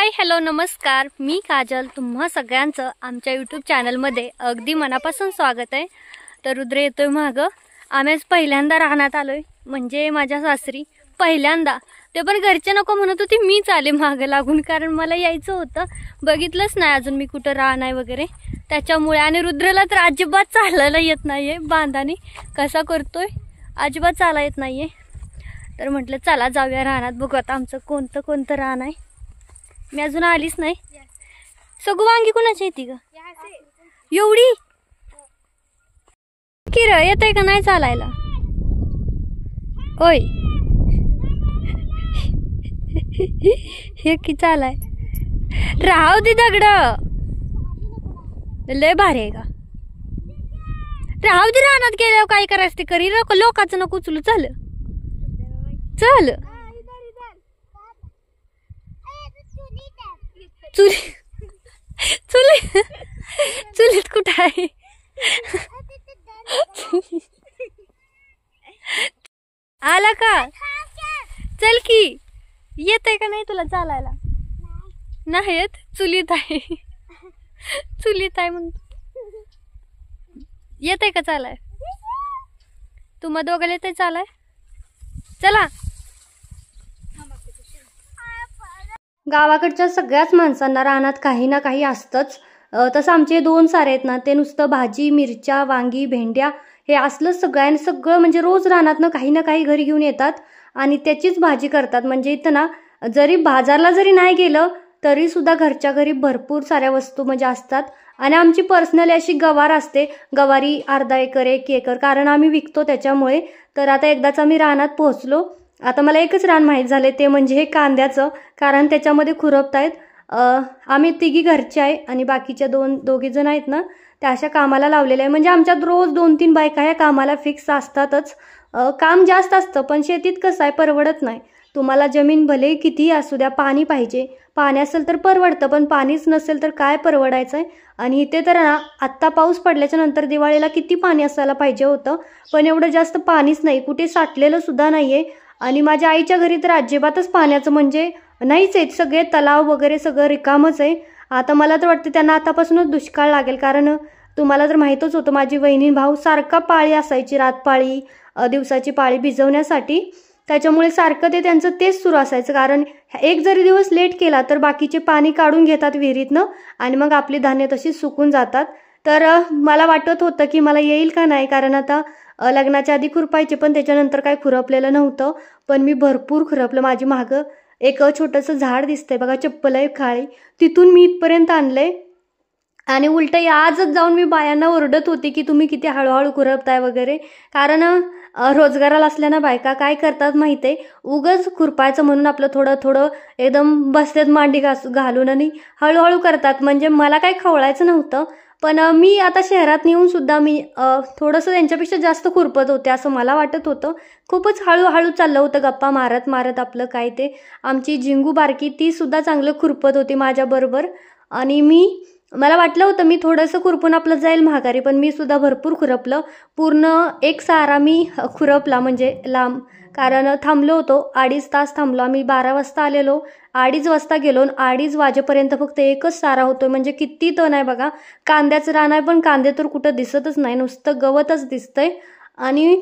Hi hello नमस्कार, मी काजल. तुम्हा सगळ्यांचं आमच्या यूट्यूब चॅनलमध्ये अगदी मनापासून स्वागत आहे. तर रुद्र येतोय मागं. आम्ही पहिल्यांदा राहण्यात आलोय, म्हणजे माझ्या सासरी पहिल्यांदा. ते पण घरचे नको म्हणत होते, मीच आले मागं लागून, कारण मला यायचं होतं. बघितलंच नाही अजून मी कुठं राहणार वगैरे त्याच्यामुळे. आणि रुद्रला तर अजिबात चालायला येत नाहीये, बांधाने कसा करतोय, अजिबात चाला येत नाहीये. तर म्हटलं चला जाऊया राहण्यात, बघू आता आमचं कोणतं रान आहे. मी अजून आलीच नाही. सगू वांगी कुणाची येते ग एवढी? किर येत आहे का नाही चालायला? ओय हे की चालाय, राहू दे दगड, लय भारी आहे का? राहू दे, रानात गेल्यावर काय करायचं ते करी, लोकांचं नको उचलू. चल चल, चुलीत कुठं आहे? आला का? चल की. येत आहे का नाही तुला चालायला? नाही येत? चुलीत आहे. चुलीत आहे म्हणून येत आहे का चालाय? तुम्हा दोघाला येत आहे चालाय? चला. गावाकडच्या सगळ्याच माणसांना रानात काही ना काही असतंच. तसं आमचे 2 सारे आहेत ना, ते नुसतं भाजी, मिरच्या, वांगी, भेंड्या हे असलं सगळं म्हणजे रोज रानातनं काही ना काही घरी घेऊन येतात आणि त्याचीच भाजी करतात. म्हणजे इथं ना जरी बाजारला जरी नाही गेलं तरी सुद्धा घरच्या घरी भरपूर साऱ्या वस्तू म्हणजे असतात. आणि आमची पर्सनली अशी गवार असते, गवारी अर्धा एकर 1 एकर, कारण आम्ही विकतो त्याच्यामुळे. तर आता एकदाच आम्ही रानात पोहोचलो. आता मला एकच रान माहीत झाले, ते म्हणजे हे कांद्याचं, कारण त्याच्यामध्ये खुरपतायत. आम्ही तिघी घरचे आहे आणि बाकीच्या दोघी जण आहेत ना, त्या अशा कामाला लावलेल्या आहे. म्हणजे आमच्यात रोज 2-3 बायका ह्या कामाला फिक्स असतातच. काम जास्त असतं, पण शेतीत कसं आहे, परवडत नाही. तुम्हाला जमीन भले कितीही असू द्या, पाणी पाहिजे. पाणी असेल तर परवडतं, पण पाणीच नसेल तर काय परवडायचं आहे. आणि इथे तर ना आत्ता पाऊस पडल्याच्या नंतर दिवाळीला किती पाणी असायला पाहिजे होतं, पण एवढं जास्त पाणीच नाही, कुठे साठलेलं सुद्धा नाहीये. आणि माझ्या आईच्या घरी तर अजिबातच पाण्याचं म्हणजे नाहीच आहे, सगळे तलाव वगैरे सगळं रिकामच आहे. आता मला तर वाटतं त्यांना आतापासूनच दुष्काळ लागेल, कारण तुम्हाला तर माहीतच होतं, माझी वहिनी भाऊ सारखा पाळी असायची, रातपाळी, दिवसाची पाळी भिजवण्यासाठी. त्याच्यामुळे सारखं ते त्यांचं तेच सुरू असायचं, कारण एक जरी दिवस लेट केला तर बाकीचे पाणी काढून घेतात विहिरीतनं आणि मग आपली धान्य तशीच सुकून जातात. तर मला वाटत होतं की मला येईल का नाही, कारण आता लग्नाच्या आधी खुरपायचे, पण त्याच्यानंतर काय खुरपलेलं नव्हतं. पण मी भरपूर खुरपलं. माझी मागं एक छोटंसं झाड दिसतंय बघा, चप्पल आहे काळी, तिथून मी इथपर्यंत आणलंय. आणि उलट आजच जाऊन मी बायांना ओरडत होती की तुम्ही किती हळूहळू खुरपताय वगैरे, कारण रोजगाराला असल्यानं बायका काय करतात माहितीये, उगच खुरपायचं म्हणून आपलं थोडं एकदम बसतेत मांडी घालून आणि हळूहळू करतात. म्हणजे मला काही खवळायचं नव्हतं, पण मी आता शहरात येऊन सुद्धा मी थोडंसं त्यांच्यापेक्षा जास्त खुरपत होते असं मला वाटत होतं. खूपच हळूहळू चाललं होतं, गप्पा मारत मारत आपलं काय ते. आमची जिंगू बारकी ती सुद्धा चांगलं खुरपत होती माझ्याबरोबर. आणि मला वाटलं होतं मी थोडंसं खुरपून आपलं जाईल माघारी, पण मी सुद्धा भरपूर खुरपलं. पूर्ण 1 सारा मी खुरपला, म्हणजे लांब, कारण थांबलो होतो 2.5 तास थांबलो आम्ही. 12 वाजता आलेलो, 2:30 वाजता गेलो, 2:30 वाजेपर्यंत फक्त 1च सारा होतोय. म्हणजे किती तण आहे बघा. कांद्याचं रान आहे, पण कांदे तर कुठं दिसतच नाही, नुसतं गवतच दिसतंय. आणि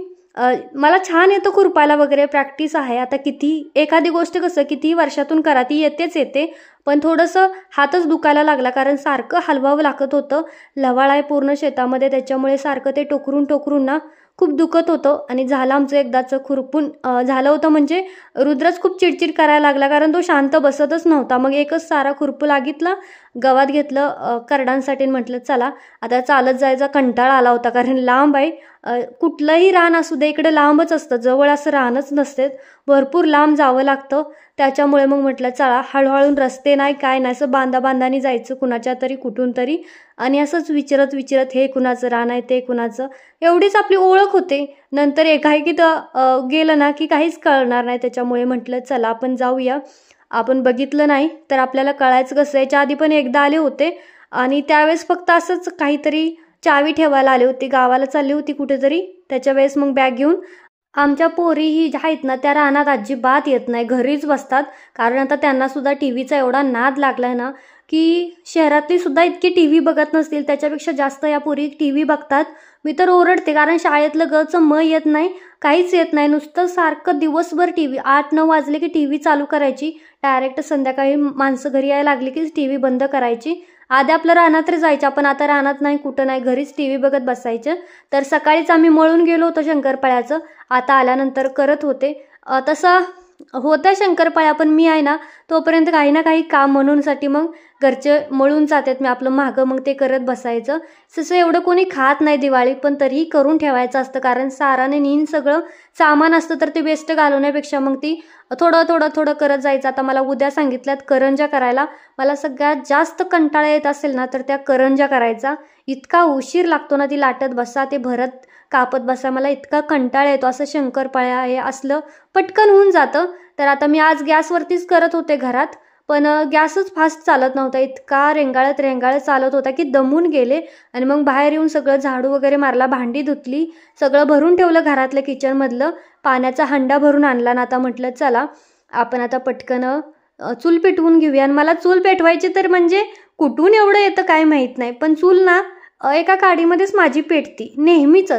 मला छान येतं खुरपायला वगैरे, प्रॅक्टिस आहे. आता एखादी गोष्ट कसं कितीही वर्षातून करा ती येते, पण थोडंसं हातच दुखायला लागला, कारण सारखं हलवावं लागत होतं. लवाळ आहे पूर्ण शेतामध्ये, त्याच्यामुळे सारखं ते टोकरून ना खूप दुखत होतं. आणि झालं आमचं एकदाचं खुरपून झालं होतं, म्हणजे रुद्रच खूप चिडचिड करायला लागला, कारण तो शांत बसतच नव्हता. मग 1च सारा खुरपू लागितला, गवात घेतलं करडांसाठी, म्हटलं चला आता चालत जायचा कंटाळा आला होता, कारण लांब आहे. कुठलंही रान असू दे इकडे लांबच असतं, जवळ असं रानच नसते, भरपूर लांब जावं लागतं. त्याच्यामुळे मग म्हटलं चला हळूहळू, रस्ते नाही काय नाही, असं बांधाबांधानी जायचं कुणाच्या तरी कुठून तरी, आणि असंच विचारत हे कुणाचं रान आहे ते कुणाचं, एवढीच आपली ओळख होते. नंतर एकाएकीत गेलं ना की काहीच कळणार नाही. त्याच्यामुळे म्हटलं चला आपण जाऊया. आपण बघितलं नाही तर आपल्याला कळायचं कसं. याच्या आधी पण एकदा आले होते आणि त्यावेळेस फक्त असंच काहीतरी चावी ठेवायला आले होते, गावाला चालली होती कुठेतरी, त्याच्या वेळेस मग बॅग घेऊन आमच्या पोरीही ज्या आहेत ना त्या रानात अजिबात येत नाही, घरीच बसतात. कारण आता त्यांना सुद्धा टीव्हीचा एवढा नाद लागलाय ना की शहरातली सुद्धा इतकी टीव्ही बघत नसतील, त्याच्यापेक्षा जास्त या पोरी टीव्ही बघतात. मी तर ओरडते, कारण शाळेतलं गचं म येत नाही, काहीच येत नाही, नुसतं सारखं दिवसभर टीव्ही. 8-9 वाजले की टीव्ही चालू करायची, डायरेक्ट संध्याकाळी माणसं घरी यायला लागली की टीव्ही बंद करायची. आधी आपलं रानात तरी जायचं, पण आता रानात नाही, कुठं नाही, घरीच टीव्ही बघत बसायचं. तर सकाळीच आम्ही मळून गेलो होतो शंकरपाळ्याचं, आता आल्यानंतर करत होते. तसं होत्या शंकरपाळ्या, पण मी आहे ना तोपर्यंत काही ना काही काम म्हणूनसाठी मग घरचे मळून जातात, मी आपलं मागं मग ते करत बसायचं. तसं एवढं कोणी खात नाही दिवाळी, पण तरीही करून ठेवायचं असतं, कारण साराने नीन सगळं सामान असतं तर ते वेस्ट घालवण्यापेक्षा मग ती थोडं थोडं थोडं करत जायचं. आता मला उद्या सांगितल्यात करंजा करायला. मला सगळ्यात जास्त कंटाळा येत असेल ना तर त्या करंजा करायचा. इतका उशीर लागतो ना ती लाटत बसा, ते भरत कापत बसा, मला इतका कंटाळा येतो. असं शंकरपाळ्या हे असलं पटकन होऊन जातं. तर आता मी आज गॅसवरतीच करत होते घरात, पण गॅसच फास्ट चालत नव्हता, इतका रेंगाळत चालत होता की दमून गेले. आणि मग बाहेर येऊन सगळं झाडू वगैरे मारला, भांडी धुतली, सगळं भरून ठेवलं घरातलं, किचनमधलं पाण्याचा हंडा भरून आणला ना. आता म्हटलं चला आपण आता पटकन चूल पेटवून घेऊया. आणि मला चूल पेटवायची तर म्हणजे कुठून एवढं येतं काय माहीत नाही, पण चूल ना एका काडीमध्येच माझी पेटती नेहमीच.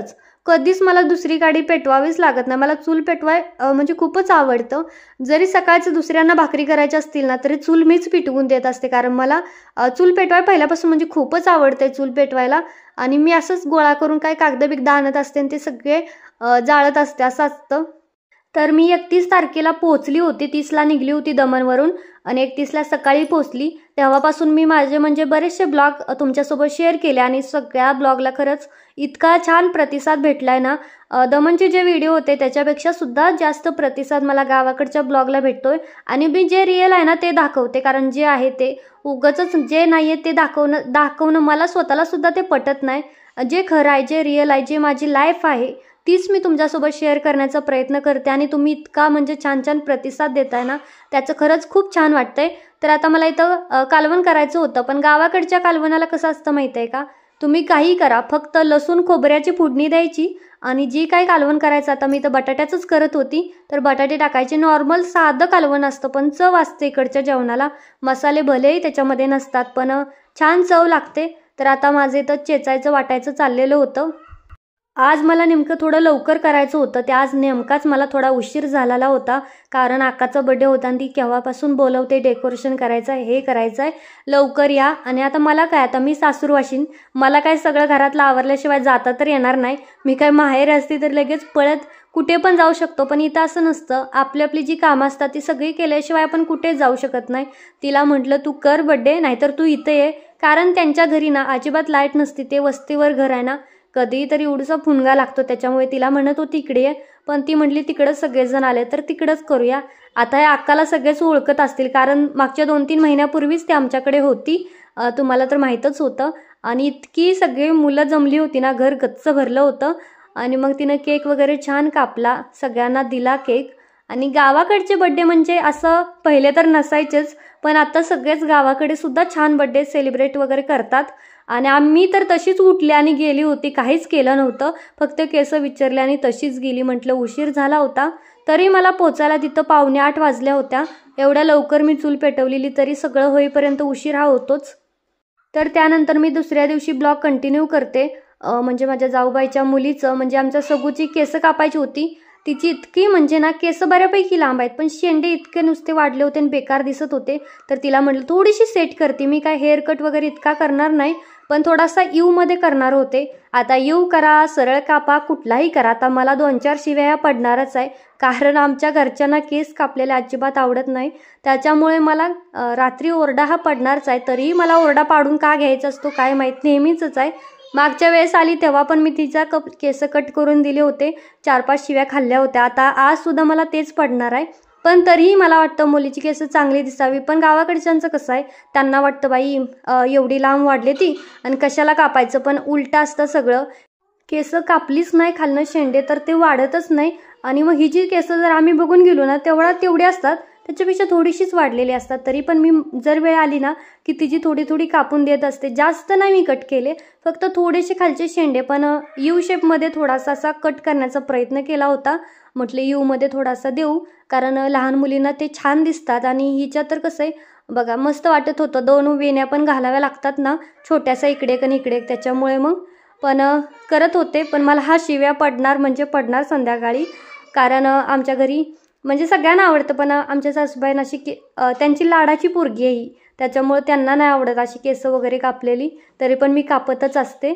कधीच मला दुसरी काडी पेटवावीच लागत नाही. मला चूल पेटवाय म्हणजे खूपच आवडतं. जरी सकाळचं दुसऱ्यांना भाकरी करायच्या असतील ना तरी चूल मीच पेटवून देत असते, कारण मला चूल पेटवाय पहिल्यापासून म्हणजे खूपच आवडते चूल पेटवायला. आणि मी असंच गोळा करून काय कागद बिगद आणत असते आणि ते सगळे जाळत असते, असं असतं. तर मी 31 तारखेला पोहोचली होती, 30ला निघली होती दमणवरून आणि 31ला सकाळी पोहोचली. तेव्हापासून मी माझे म्हणजे बरेचसे ब्लॉग तुमच्यासोबत शेअर केले आणि सगळ्या ब्लॉगला खरंच इतका छान प्रतिसाद भेटलाय ना. दमणचे जे व्हिडिओ होते त्याच्यापेक्षा सुद्धा जास्त प्रतिसाद मला गावाकडच्या ब्लॉगला भेटतोय. आणि मी जे रिअल आहे ना ते दाखवते, कारण जे आहे ते उगाचच जे नाही आहे ते दाखवणं मला स्वतःला सुद्धा ते पटत नाही. जे खरं आहे, जे रिअल आहे, जे माझी लाईफ आहे तीच मी तुमच्यासोबत शेअर करण्याचा प्रयत्न करते. आणि तुम्ही इतका म्हणजे छान छान प्रतिसाद देताय ना, त्याचं खरंच खूप छान वाटतंय. तर आता मला इथं कालवण करायचं होतं, पण गावाकडच्या कालवणाला कसं असतं माहिती आहे का, तुम्ही काही करा, फक्त लसूण खोबऱ्याची फोडणी द्यायची आणि जी काही कालवण करायचं, आता मी तर बटाट्याचंच करत होती, तर बटाटे टाकायचे. नॉर्मल साधं कालवण असतं, पण चव असते इकडच्या जेवणाला. मसाले भलेही त्याच्यामध्ये नसतात, पण छान चव लागते. तर आता माझं इथं चेचायचं वाटायचं चाललेलं होतं. आज मला नेमकं थोडं लवकर करायचं होतं, ते आज नेमकाच मला थोडा उशीर झालेला होता, कारण आकाचा बर्थडे होता आणि ती केव्हापासून बोलवते डेकोरेशन करायचं आहे, हे करायचं आहे, लवकर या. आणि आता मला काय, आता मी सासूरवाशीन, मला काय सगळं घरातलं आवरल्याशिवाय जाता तर येणार नाही. मी काय माहेर असते तर लगेच पळत कुठे पण जाऊ शकतो, पण इथं असं नसतं. आपली आपली जी कामं असतात ती सगळी केल्याशिवाय आपण कुठेच जाऊ शकत नाही. तिला म्हटलं तू कर बर्थडे, नाहीतर तू इथे ये, कारण त्यांच्या घरी ना अजिबात लाईट नसते, ते वस्तीवर घर आहे ना, कधी तरी एवढसा फुणगा लागतो, त्याच्यामुळे तिला म्हणत होती इकडे ये, पण ती म्हटली तिकडंच सगळेजण आले तर तिकडंच करूया. आता या अक्काला सगळेच ओळखत असतील, कारण मागच्या 2-3 महिन्यापूर्वीच ती आमच्याकडे होती, तुम्हाला तर माहीतच होतं. आणि इतकी सगळी मुलं जमली होती ना, घर गच्च भरलं होतं. आणि मग तिनं केक वगैरे छान कापला, सगळ्यांना दिला केक. आणि गावाकडचे बड्डे म्हणजे असं पहिले तर नसायचेच, पण आता सगळेच गावाकडे सुद्धा छान बड्डे सेलिब्रेट वगैरे करतात. आणि आम्ही तर तशीच उठली आणि गेली होती, काहीच केलं नव्हतं, फक्त केस विचारले आणि तशीच गेली. म्हटलं उशीर झाला होता, तरी मला पोचायला तिथं 7:45 वाजल्या होत्या. एवढ्या लवकर मी चूल पेटवलेली, तरी सगळं होईपर्यंत उशीर हा होतोच. तर त्यानंतर मी दुसऱ्या दिवशी ब्लॉग कंटिन्यू करते. म्हणजे माझ्या जाऊबाईच्या मुलीचं म्हणजे आमच्या सगूची केस कापायची होती. तिची इतकी म्हणजे ना केस बऱ्यापैकी लांब आहेत, पण शेंडे इतके नुसते वाढले होते आणि बेकार दिसत होते. तर तिला म्हटलं थोडीशी सेट करते, मी काय हेअर कट वगैरे इतका करणार नाही, पण थोडासा मध्ये करणार होते. आता करा, सरळ कापा, कुठलाही करा, आता मला 2-4 शिव्या पडणारच आहे, कारण आमच्या घरच्यांना केस कापलेले अजिबात आवडत नाही. त्याच्यामुळे मला रात्री ओरडा हा पडणारच आहे. तरीही मला ओरडा पाडून का घ्यायचा असतो काय माहीत, नेहमीच आहे. मागच्या वेळेस आली तेव्हा पण मी तिचा केस कट करून दिले होते, 4-5 शिव्या खाल्ल्या होत्या. आता आज सुद्धा मला तेच पडणार आहे, पण तरीही मला वाटतं मुलीची केस चांगली दिसावी. पण गावाकडच्यांचं कसं आहे, त्यांना वाटतं बाई एवढी लांब वाढली ती आणि कशाला कापायचं, पण उलटं असतं सगळं. केस कापलीच नाही खालनं शेंडे तर ते वाढतच नाही. आणि मग ही जी केस जर आम्ही बघून गेलो ना तेवढे असतात, त्याच्यापेक्षा थोडीशीच वाढलेली असतात. तरी पण मी जर वेळ आली ना की तिची थोडी थोडी कापून देत असते. जास्त नाही मी कट केले, फक्त थोडेसे खालचे शेंडे, पण यू शेपमध्ये थोडासा असा कट करण्याचा प्रयत्न केला होता. म्हटले यूमध्ये थोडासा देऊ, कारण लहान मुलींना ते छान दिसतात. आणि हिच्या तर कसं आहे बघा, मस्त वाटत होतं. 2 वेण्या पण घालाव्या लागतात ना, छोट्यासा इकडे आणि इकडे, त्याच्यामुळे मग पण करत होते. पण मला हा शिव्या पडणार म्हणजे पडणार संध्याकाळी, कारण आमच्या घरी म्हणजे सगळ्यांना आवडतं, पण आमच्या सासूबाईंना अशी त्यांची लाडाची पोरगी आहे ही, त्याच्यामुळे त्यांना नाही आवडत अशी केस वगैरे कापलेली. तरी पण मी कापतच असते.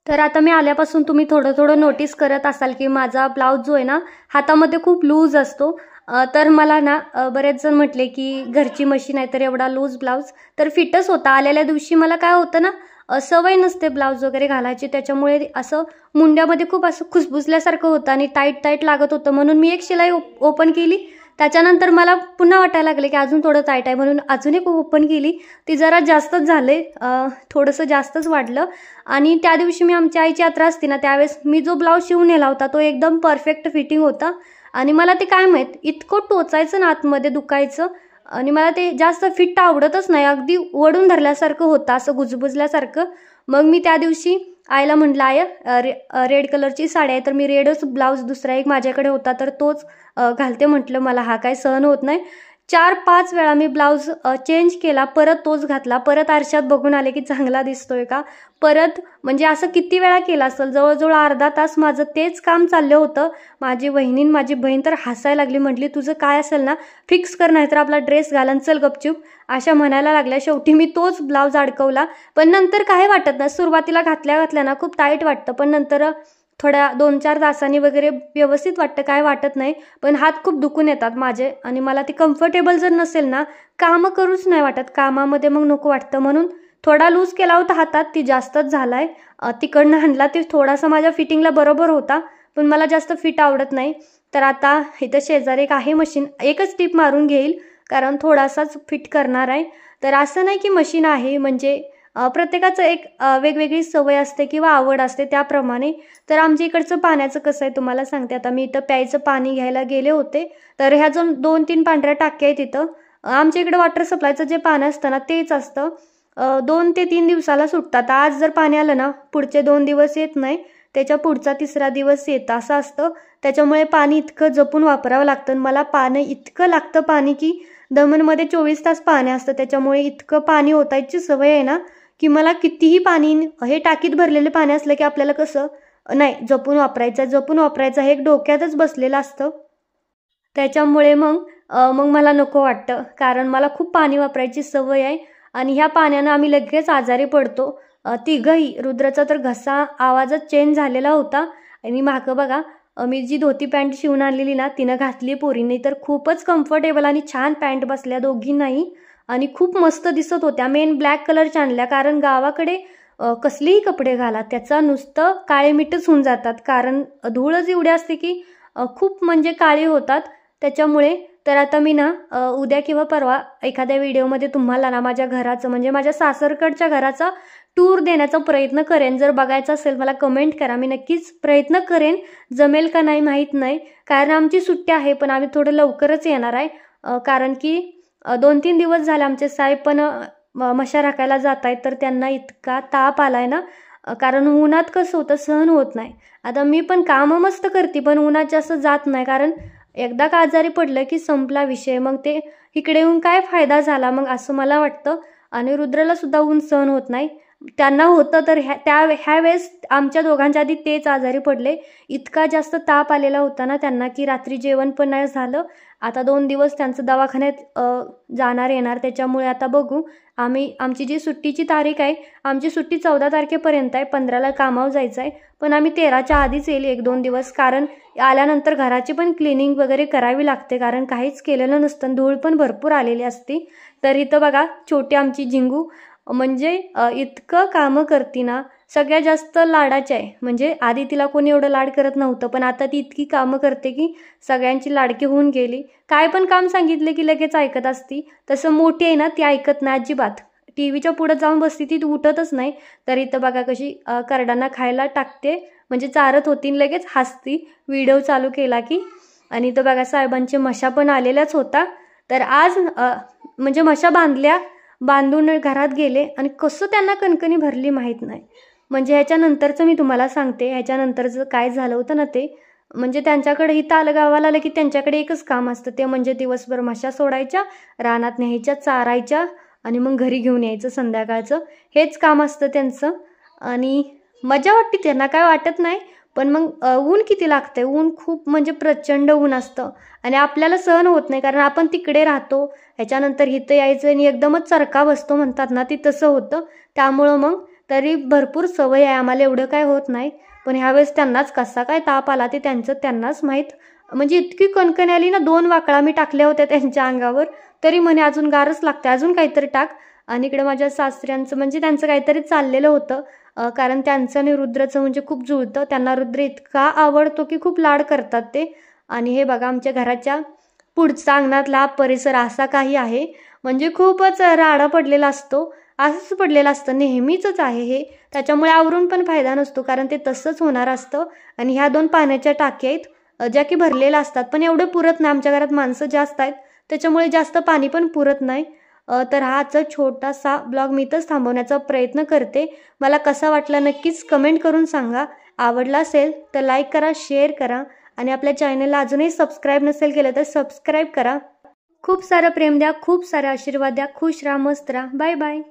तर आता मी आल्यापासून तुम्ही थोडं थोडं नोटीस करत असाल की माझा ब्लाऊज जो आहे ना हातामध्ये खूप लूज असतो. तर मला ना बरेच जण म्हटले की घरची मशीन आहे तर एवढा लूज ब्लाऊज, तर फिटच होता. आलेल्या दिवशी मला काय होतं ना, सवय नसते ब्लाऊज वगैरे घालायची, त्याच्यामुळे असं मुंड्यामध्ये खूप असं खुसबुसल्यासारखं होतं आणि टाईट टाईट लागत होतं. म्हणून मी एक शिलाई ओपन केली. त्याच्यानंतर मला पुन्हा वाटायला लागले की अजून थोडं टाईट आहे, म्हणून अजून एक ओपन केली. ती जरा जास्तच झाले, थोडंसं जास्तच वाढलं. आणि त्या दिवशी मी आमच्या आईची यात्रा असते ना, त्यावेळेस मी जो ब्लाऊज शिवून नेला होता तो एकदम परफेक्ट फिटिंग होता. आणि मला ते काय माहीत इतकं टोचायचं ना आतमध्ये, दुखायचं. आणि मला ते जास्त फिट आवडतच नाही, अगदी वडून धरल्यासारखं होतं, असं गुजबुजल्यासारखं. मग मी त्या दिवशी आईला म्हटलं, आय रेड कलरची साडी आहे, तर मी रेडच ब्लाऊज दुसरा एक माझ्याकडे होता तर तोच घालते म्हटलं, मला हा काय सहन होत नाही. 4-5 वेळा मी ब्लाऊज चेंज केला, परत तोच घातला, परत आरशात बघून आले की चांगला दिसतोय का, परत म्हणजे असं किती वेळा केलं असेल, जवळजवळ अर्धा तास माझं तेच काम चाललं होतं. माझी वहिनी माझी बहीण तर हसायला लागली, म्हटली तुझं काय असेल ना फिक्स कर, नाही तर आपला ड्रेस घालन चल गपचूप, अशा म्हणायला लागल्या. शेवटी मी तोच ब्लाऊज अडकवला. पण नंतर काय वाटत नाही, सुरुवातीला घातल्या ना खूप टाईट वाटतं, पण नंतर थोड्या 2-4 तासांनी वगैरे व्यवस्थित वाटतं, काय वाटत नाही. पण हात खूप दुखून येतात माझे, आणि मला ती कम्फर्टेबल जर नसेल ना कामं करूच नाही वाटत, कामामध्ये मग नको वाटतं. म्हणून थोडा लूज केला होता हातात, ती जास्तच झालाय. तिकडनं आणला ती थोडासा माझ्या फिटिंगला बरोबर होता, पण मला जास्त फिट आवडत नाही. तर आता इथं शेजारी एक आहे मशीन, एकच टिप मारून घेईल, कारण थोडासाच फिट करणार आहे. तर असं नाही की मशीन आहे म्हणजे प्रत्येकाचं एक वेगवेगळी सवय असते किंवा आवड असते त्याप्रमाणे. तर आमच्या इकडचं पाण्याचं कसं आहे तुम्हाला सांगते. आता मी इथं प्यायचं पाणी घ्यायला गेले होते, तर ह्या जो 2-3 पांढऱ्या टाक्या आहेत तिथं, आमच्या इकडे वॉटर सप्लायचं जे पाणी असतं ना तेच असतं. 2 ते 3 दिवसाला सुटतात. आज जर पाणी आलं ना पुढचे 2 दिवस येत नाही, त्याच्या पुढचा 3रा दिवस येतं, असं असतं. त्याच्यामुळे पाणी इतकं जपून वापरावं लागतं. मला पाणी इतकं लागतं पाणी की दमनमध्ये 24 तास पाणी असतं, त्याच्यामुळे इतकं पाणी ओतायची सवय आहे ना की मला कितीही पाणी, हे टाकीत भरलेले पाणी असलं की आपल्याला कसं नाही जपून वापरायचं हे एक डोक्यातच बसलेलं असतं. त्याच्यामुळे मग मला नको वाटतं, कारण मला खूप पाणी वापरायची सवय आहे. आणि ह्या पाण्यानं आम्ही लगेच आजारी पडतो. तिघही. रुद्राचा तर घसा आवाजच चेंज झालेला होता. आणि मागं बघा, मी जी धोती पॅन्ट शिवून आणलेली ना तिनं घातली पोरींनी, तर खूपच कम्फर्टेबल आणि छान पॅन्ट बसल्या दोघींनाही, आणि खूप मस्त दिसत होत्या. मेन ब्लॅक कलरच्या आणल्या, कारण गावाकडे कसलेही कपडे घाला त्याचा नुसतं काळे मिठच होऊन जातात, कारण धूळच एवढी असते की खूप म्हणजे काळे होतात. त्याच्यामुळे तर आता मी ना उद्या किंवा परवा एखाद्या व्हिडिओमध्ये तुम्हाला ना माझ्या घराचं म्हणजे माझ्या सासरकडच्या घराचा टूर देण्याचा प्रयत्न करेन. जर बघायचं असेल मला कमेंट करा, मी नक्कीच प्रयत्न करेन. जमेल का नाही माहीत नाही, कारण आमची सुट्टी आहे, पण आम्ही थोडं लवकरच येणार आहे. कारण की 2-3 दिवस झाले आमचे साहेब पण मशा राखायला जात आहेत, तर त्यांना इतका ताप आलाय ना, कारण उन्हात कसं होतं सहन होत नाही. आता मी पण कामं मस्त करते, पण उन्हात जास्त जात नाही, कारण एकदा का आजारी पडलं की संपला विषय, मग ते इकडे येऊन काय फायदा झाला मग, असं मला वाटतं. आणि रुद्राला सुद्धा ऊन सहन होत नाही. त्यांना होतं तर ह्या वेळेस आमच्या दोघांच्या आधी तेच आजारी पडले. इतका जास्त ताप आलेला होता ना त्यांना की रात्री जेवण पण नाही झालं. आता 2 दिवस त्यांचं दवाखान्यात जाणार येणार, त्याच्यामुळे आता बघू. आमची जी सुट्टीची तारीख आहे, आमची सुट्टी 14 तारखेपर्यंत आहे, 15ला कामावर जायचं आहे, पण आम्ही 13च्या आधीच येईल 1-2 दिवस, कारण आल्यानंतर घराची पण क्लिनिंग वगैरे करावी लागते, कारण काहीच केलेलं नसतं, धूळ पण भरपूर आलेली असते. तर इथं बघा छोटी आमची जिंगू म्हणजे इतकं कामं करते ना, सगळ्यात जास्त लाडाची आहे. म्हणजे आधी तिला कोणी एवढं लाड करत नव्हतं, पण आता ती इतकी कामं करते की सगळ्यांची लाडकी होऊन गेली. काय पण काम सांगितले की लगेच ऐकत असती. तसं मोठी आहे ना, ती ऐकत नाही अजिबात. टीव्हीच्या पुढे जाऊन बसती, ती उठतच नाही. तर इथं बघा कशी करडांना खायला टाकते, म्हणजे चारत होती लगेच हसती व्हिडिओ चालू केला की. आणि इथं बघा साहेबांचे म्हशा पण आलेल्याच होता. तर आज म्हणजे म्हशा बांधून घरात गेले आणि कसं त्यांना कणकणी भरली माहीत नाही. म्हणजे ह्याच्यानंतरचं मी तुम्हाला सांगते, ह्याच्यानंतरचं काय झालं होतं ना ते. म्हणजे त्यांच्याकडे इथं आलं, गावाला आलं की त्यांच्याकडे एकच काम असतं, ते म्हणजे दिवसभर म्हशा सोडायच्या, रानात न्यायच्या, चारायच्या आणि मग घरी घेऊन यायचं संध्याकाळचं. हेच काम असतं त्यांचं. आणि मजा वाटते, त्यांना काय वाटत नाही. पण मग ऊन किती लागतंय, ऊन खूप म्हणजे प्रचंड ऊन असतं आणि आपल्याला सहन होत नाही, कारण आपण तिकडे राहतो. ह्याच्यानंतर इथं यायचं आणि एकदमच चरका बसतो म्हणतात ना, ती तसं होतं. त्यामुळं मग तरी भरपूर सवय आहे आम्हाला, एवढं काय होत नाही. पण ह्यावेळेस त्यांनाच कसा काय ताप आला ते त्यांनाच माहीत. म्हणजे इतकी कणकणी आली ना, 2 वाकळा मी टाकल्या होत्या त्यांच्या अंगावर, तरी म्हणे अजून गारच लागते, अजून काहीतरी टाक. आणि इकडे माझ्या सासऱ्यांचं म्हणजे त्यांचं काहीतरी चाललेलं होतं, कारण त्यांचं आणि रुद्रचं म्हणजे खूप जुळतं. त्यांना रुद्र इतका आवडतो की खूप लाड करतात ते. आणि हे बघा आमच्या घराच्या पुढचा अंगणातला परिसर असा काही आहे, म्हणजे खूपच राडा पडलेला असतो. असंच पडलेलं असतं, नेहमीचंच आहे हे. त्याच्यामुळे आवरून पण फायदा नसतो, कारण ते तसंच होणार असतं. आणि ह्या 2 पाण्याच्या टाक्या आहेत ज्या की भरलेल्या असतात, पण एवढं पुरत नाही. आमच्या घरात माणसं जास्त आहेत, त्याच्यामुळे जास्त पाणी पण पुरत नाही. तर हाचा छोटासा ब्लॉग मी इथंच थांबवण्याचा प्रयत्न करते. मला कसा वाटला नक्कीच कमेंट करून सांगा. आवडला असेल तर लाईक करा, शेअर करा आणि आपल्या चॅनलला अजूनही सबस्क्राईब नसेल केलं तर सबस्क्राईब करा. खूप सारं प्रेम द्या, खूप सारे आशीर्वाद द्या. खुश राहा, मस्त राहा. Bye bye.